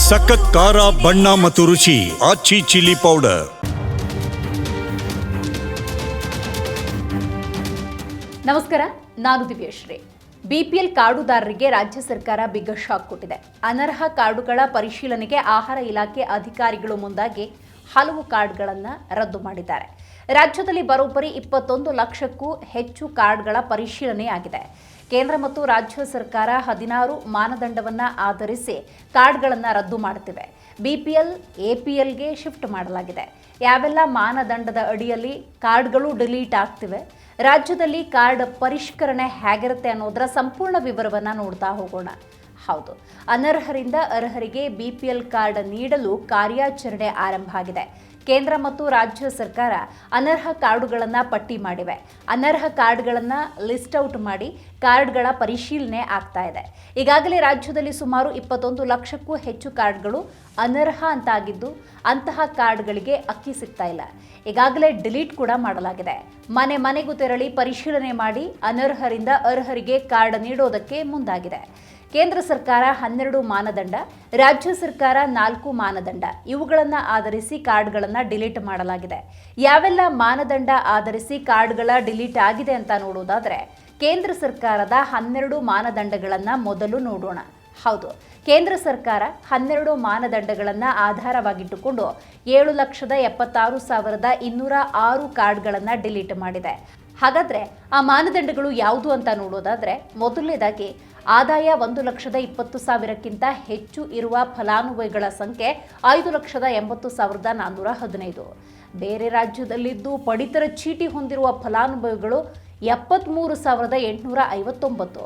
ಸಖತ್ ಖಾರ ಬಣ್ಣ ಮತ್ತು ರುಚಿ ಆಚಿ ಚಿಲ್ಲಿ ಪೌಡರ್. ನಮಸ್ಕಾರ, ನಾನು ದಿವ್ಯಶ್ರೀ. ಬಿಪಿಎಲ್ ಕಾರ್ಡುದಾರರಿಗೆ ರಾಜ್ಯ ಸರ್ಕಾರ ಬಿಗ್ ಶಾಕ್ ಕೊಟ್ಟಿದೆ. ಅನರ್ಹ ಕಾರ್ಡುಗಳ ಪರಿಶೀಲನೆಗೆ ಆಹಾರ ಇಲಾಖೆ ಅಧಿಕಾರಿಗಳು ಮುಂದಾಗಿ ಹಲವು ಕಾರ್ಡ್ಗಳನ್ನು ರದ್ದು ಮಾಡಿದ್ದಾರೆ. ರಾಜ್ಯದಲ್ಲಿ ಬರೋಬ್ಬರಿ 21 ಲಕ್ಷಕ್ಕೂ ಹೆಚ್ಚು ಕಾರ್ಡ್ಗಳ ಪರಿಶೀಲನೆಯಾಗಿದೆ. ಕೇಂದ್ರ ಮತ್ತು ರಾಜ್ಯ ಸರ್ಕಾರ 16 ಮಾನದಂಡವನ್ನು ಆಧರಿಸಿ ಕಾರ್ಡ್ಗಳನ್ನು ರದ್ದು ಮಾಡುತ್ತಿವೆ. ಬಿಪಿಎಲ್ ಎಪಿಎಲ್ಗೆ ಶಿಫ್ಟ್ ಮಾಡಲಾಗಿದೆ. ಯಾವೆಲ್ಲ ಮಾನದಂಡದ ಅಡಿಯಲ್ಲಿ ಕಾರ್ಡ್ಗಳು ಡಿಲೀಟ್ ಆಗ್ತಿವೆ, ರಾಜ್ಯದಲ್ಲಿ ಕಾರ್ಡ್ ಪರಿಷ್ಕರಣೆ ಹೇಗಿರುತ್ತೆ ಅನ್ನೋದರ ಸಂಪೂರ್ಣ ವಿವರವನ್ನು ನೋಡ್ತಾ ಹೋಗೋಣ. ಹೌದು, ಅನರ್ಹರಿಂದ ಅರ್ಹರಿಗೆ ಬಿಪಿಎಲ್ ಕಾರ್ಡ್ ನೀಡಲು ಕಾರ್ಯಾಚರಣೆ ಆರಂಭ ಆಗಿದೆ. ಕೇಂದ್ರ ಮತ್ತು ರಾಜ್ಯ ಸರ್ಕಾರ ಅನರ್ಹ ಕಾರ್ಡುಗಳನ್ನು ಪಟ್ಟಿ ಮಾಡಿವೆ. ಅನರ್ಹ ಕಾರ್ಡ್ಗಳನ್ನು ಲಿಸ್ಟ್ ಔಟ್ ಮಾಡಿ ಕಾರ್ಡ್ಗಳ ಪರಿಶೀಲನೆ ಆಗ್ತಾ ಇದೆ. ಈಗಾಗಲೇ ರಾಜ್ಯದಲ್ಲಿ ಸುಮಾರು 21 ಲಕ್ಷಕ್ಕೂ ಹೆಚ್ಚು ಕಾರ್ಡ್ಗಳು ಅನರ್ಹ ಅಂತಾಗಿದ್ದು, ಅಂತಹ ಕಾರ್ಡ್ಗಳಿಗೆ ಅಕ್ಕಿ ಸಿಗ್ತಾ ಇಲ್ಲ. ಈಗಾಗಲೇ ಡಿಲೀಟ್ ಕೂಡ ಮಾಡಲಾಗಿದೆ. ಮನೆ ಮನೆಗೂ ತೆರಳಿ ಪರಿಶೀಲನೆ ಮಾಡಿ ಅನರ್ಹರಿಂದ ಅರ್ಹರಿಗೆ ಕಾರ್ಡ್ ನೀಡೋದಕ್ಕೆ ಮುಂದಾಗಿದೆ. ಕೇಂದ್ರ ಸರ್ಕಾರ 12 ಮಾನದಂಡ, ರಾಜ್ಯ ಸರ್ಕಾರ 4 ಮಾನದಂಡ, ಇವುಗಳನ್ನು ಆಧರಿಸಿ ಕಾರ್ಡ್ಗಳನ್ನು ಡಿಲೀಟ್ ಮಾಡಲಾಗಿದೆ. ಯಾವೆಲ್ಲ ಮಾನದಂಡ ಆಧರಿಸಿ ಕಾರ್ಡ್ಗಳ ಡಿಲೀಟ್ ಆಗಿದೆ ಅಂತ ನೋಡೋದಾದರೆ, ಕೇಂದ್ರ ಸರ್ಕಾರದ 12 ಮಾನದಂಡಗಳನ್ನು ಮೊದಲು ನೋಡೋಣ. ಹೌದು, ಕೇಂದ್ರ ಸರ್ಕಾರ 12 ಮಾನದಂಡಗಳನ್ನು ಆಧಾರವಾಗಿಟ್ಟುಕೊಂಡು 7,76,206 ಕಾರ್ಡ್ಗಳನ್ನು ಡಿಲೀಟ್ ಮಾಡಿದೆ. ಹಾಗಾದರೆ ಆ ಮಾನದಂಡಗಳು ಯಾವುದು ಅಂತ ನೋಡೋದಾದರೆ, ಮೊದಲನೇದಾಗಿ ಆದಾಯ 1,20,000ಕ್ಕಿಂತ ಹೆಚ್ಚು ಇರುವ ಫಲಾನುಭವಿಗಳ ಸಂಖ್ಯೆ 5,80,415. ಬೇರೆ ರಾಜ್ಯದಲ್ಲಿದ್ದು ಪಡಿತರ ಚೀಟಿ ಹೊಂದಿರುವ ಫಲಾನುಭವಿಗಳು 73,859.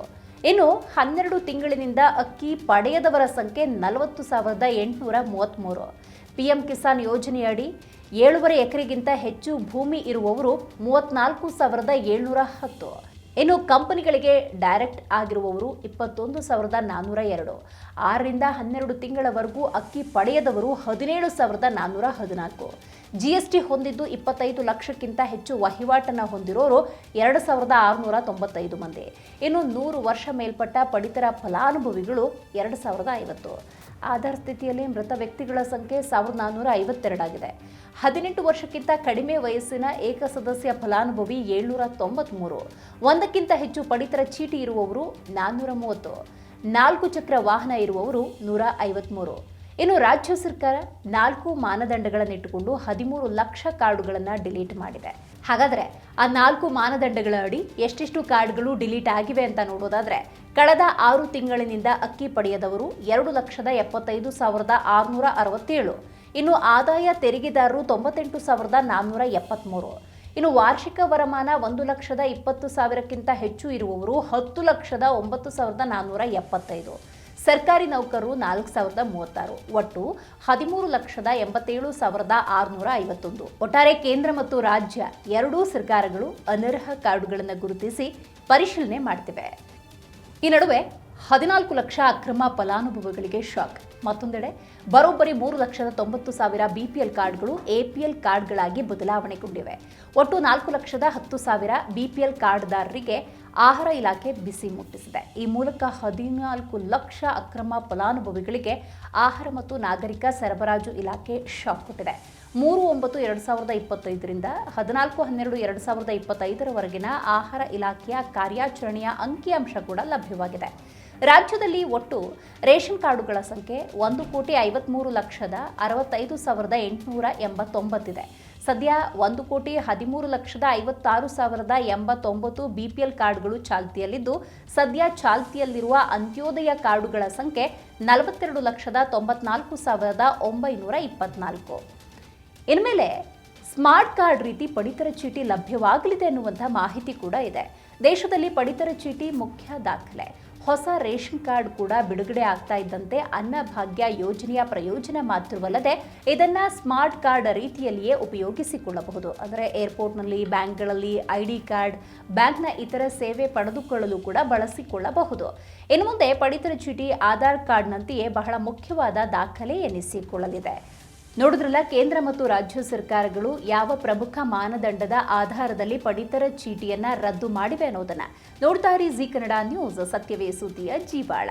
ಇನ್ನು 12 ತಿಂಗಳಿನಿಂದ ಅಕ್ಕಿ ಪಡೆಯದವರ ಸಂಖ್ಯೆ 40,833. ಪಿಎಂ ಕಿಸಾನ್ ಯೋಜನೆಯಡಿ 7.5 ಎಕರೆಗಿಂತ ಹೆಚ್ಚು ಭೂಮಿ ಇರುವವರು 34,710. ಇನ್ನು ಕಂಪನಿಗಳಿಗೆ ಡೈರೆಕ್ಟ್ ಆಗಿರುವವರು 21,402. 6ರಿಂದ 12 ತಿಂಗಳವರೆಗೂ ಅಕ್ಕಿ ಪಡೆಯದವರು 17,414. ಜಿಎಸ್ಟಿ ಹೊಂದಿದ್ದು 25 ಲಕ್ಷಕ್ಕಿಂತ ಹೆಚ್ಚು ವಹಿವಾಟನ್ನು ಹೊಂದಿರೋರು 2,695 ಮಂದಿ. ಇನ್ನು 100 ವರ್ಷ ಮೇಲ್ಪಟ್ಟ ಪಡಿತರ ಫಲಾನುಭವಿಗಳು 2,050. ಆಧಾರ್ ಸ್ಥಿತಿಯಲ್ಲಿ ಮೃತ ವ್ಯಕ್ತಿಗಳ ಸಂಖ್ಯೆ 1,452 ಆಗಿದೆ. 18 ವರ್ಷಕ್ಕಿಂತ ಕಡಿಮೆ ವಯಸ್ಸಿನ ಏಕಸದಸ್ಯ ಫಲಾನುಭವಿ 793. 1ಕ್ಕಿಂತ ಹೆಚ್ಚು ಪಡಿತರ ಚೀಟಿ ಇರುವವರು 430. 4 ಚಕ್ರ ವಾಹನ ಇರುವವರು 153. ಇನ್ನು ರಾಜ್ಯ ಸರ್ಕಾರ 4 ಮಾನದಂಡಗಳನ್ನಿಟ್ಟುಕೊಂಡು 13 ಲಕ್ಷ ಕಾರ್ಡುಗಳನ್ನು ಡಿಲೀಟ್ ಮಾಡಿದೆ. ಹಾಗಾದರೆ ಆ 4 ಮಾನದಂಡಗಳ ಅಡಿ ಎಷ್ಟೆಷ್ಟು ಕಾರ್ಡ್ಗಳು ಡಿಲೀಟ್ ಆಗಿವೆ ಅಂತ ನೋಡೋದಾದರೆ, ಕಳೆದ 6 ತಿಂಗಳಿನಿಂದ ಅಕ್ಕಿ ಪಡೆಯದವರು 2,75,667. ಇನ್ನು ಆದಾಯ ತೆರಿಗೆದಾರರು 98,473. ಇನ್ನು ವಾರ್ಷಿಕ ವರಮಾನ 1,20,000ಕ್ಕಿಂತ ಹೆಚ್ಚು ಇರುವವರು 10,09,475. ಸರ್ಕಾರಿ ನೌಕರರು 4,036. ಒಟ್ಟು 13,87,651. ಒಟ್ಟಾರೆ ಕೇಂದ್ರ ಮತ್ತು ರಾಜ್ಯ ಎರಡೂ ಸರ್ಕಾರಗಳು ಅನರ್ಹ ಕಾರ್ಡುಗಳನ್ನು ಗುರುತಿಸಿ ಪರಿಶೀಲನೆ ಮಾಡ್ತಿವೆ. ಈ ನಡುವೆ 14 ಲಕ್ಷ ಅಕ್ರಮ ಫಲಾನುಭವಿಗಳಿಗೆ ಶಾಕ್. ಮತ್ತೊಂದೆಡೆ ಬರೋಬ್ಬರಿ 3,90,000 ಬಿಪಿಎಲ್ ಕಾರ್ಡ್ಗಳು ಎಪಿಎಲ್ ಕಾರ್ಡ್ಗಳಾಗಿ ಬದಲಾವಣೆಗೊಂಡಿವೆ. ಒಟ್ಟು 4,10,000 ಬಿಪಿಎಲ್ ಕಾರ್ಡ್ದಾರರಿಗೆ ಆಹಾರ ಇಲಾಖೆ ಬಿಸಿ ಮುಟ್ಟಿಸಿದೆ. ಈ ಮೂಲಕ 14 ಲಕ್ಷ ಅಕ್ರಮ ಫಲಾನುಭವಿಗಳಿಗೆ ಆಹಾರ ಮತ್ತು ನಾಗರಿಕ ಸರಬರಾಜು ಇಲಾಖೆ ಶಾಕ್ ಕೊಟ್ಟಿದೆ. 3/9/2025ರಿಂದ 14/12/2025ರವರೆಗಿನ ಆಹಾರ ಇಲಾಖೆಯ ಕಾರ್ಯಾಚರಣೆಯ ಅಂಕಿಅಂಶ ಕೂಡ ಲಭ್ಯವಾಗಿದೆ. ರಾಜ್ಯದಲ್ಲಿ ಒಟ್ಟು ರೇಷನ್ ಕಾರ್ಡುಗಳ ಸಂಖ್ಯೆ 1,65,65,889 ಇದೆ. ಸದ್ಯ 1,13,56,089 ಬಿಪಿಎಲ್ ಕಾರ್ಡ್ಗಳು ಚಾಲ್ತಿಯಲ್ಲಿದ್ದು, ಸದ್ಯ ಚಾಲ್ತಿಯಲ್ಲಿರುವ ಅಂತ್ಯೋದಯ ಕಾರ್ಡುಗಳ ಸಂಖ್ಯೆ 42,94,924. ಇನ್ಮೇಲೆ ಸ್ಮಾರ್ಟ್ ಕಾರ್ಡ್ ರೀತಿ ಪಡಿತರ ಚೀಟಿ ಲಭ್ಯವಾಗಲಿದೆ ಎನ್ನುವಂಥ ಮಾಹಿತಿ ಕೂಡ ಇದೆ. ದೇಶದಲ್ಲಿ ಪಡಿತರ ಚೀಟಿ ಮುಖ್ಯ ದಾಖಲೆ. ಹೊಸ ರೇಷನ್ ಕಾರ್ಡ್ ಕೂಡ ಬಿಡುಗಡೆ ಆಗ್ತಾ ಇದ್ದಂತೆ ಅನ್ನಭಾಗ್ಯ ಯೋಜನೆಯ ಪ್ರಯೋಜನ ಮಾತ್ರವಲ್ಲದೆ ಇದನ್ನು ಸ್ಮಾರ್ಟ್ ಕಾರ್ಡ್ ರೀತಿಯಲ್ಲಿಯೇ ಉಪಯೋಗಿಸಿಕೊಳ್ಳಬಹುದು. ಅಂದರೆ ಏರ್ಪೋರ್ಟ್ನಲ್ಲಿ, ಬ್ಯಾಂಕ್ಗಳಲ್ಲಿ ಐಡಿ ಕಾರ್ಡ್, ಬ್ಯಾಂಕ್ನ ಇತರ ಸೇವೆ ಪಡೆದುಕೊಳ್ಳಲು ಕೂಡ ಬಳಸಿಕೊಳ್ಳಬಹುದು. ಇನ್ನು ಮುಂದೆ ಪಡಿತರ ಚೀಟಿ ಆಧಾರ್ ಕಾರ್ಡ್ನಂತೆಯೇ ಬಹಳ ಮುಖ್ಯವಾದ ದಾಖಲೆ ಎನಿಸಿಕೊಳ್ಳಲಿದೆ. ನೋಡಿದ್ರಲ್ಲ, ಕೇಂದ್ರ ಮತ್ತು ರಾಜ್ಯ ಸರ್ಕಾರಗಳು ಯಾವ ಪ್ರಮುಖ ಮಾನದಂಡದ ಆಧಾರದಲ್ಲಿ ಪಡಿತರ ಚೀಟಿಯನ್ನ ರದ್ದು ಮಾಡಿವೆ ಅನ್ನೋದನ್ನ. ನೋಡ್ತಾ ಇರಿ ಜಿ ಕನ್ನಡ ನ್ಯೂಸ್, ಸತ್ಯವೇ ಸುದ್ದಿಯ ಜೀವಾಳ.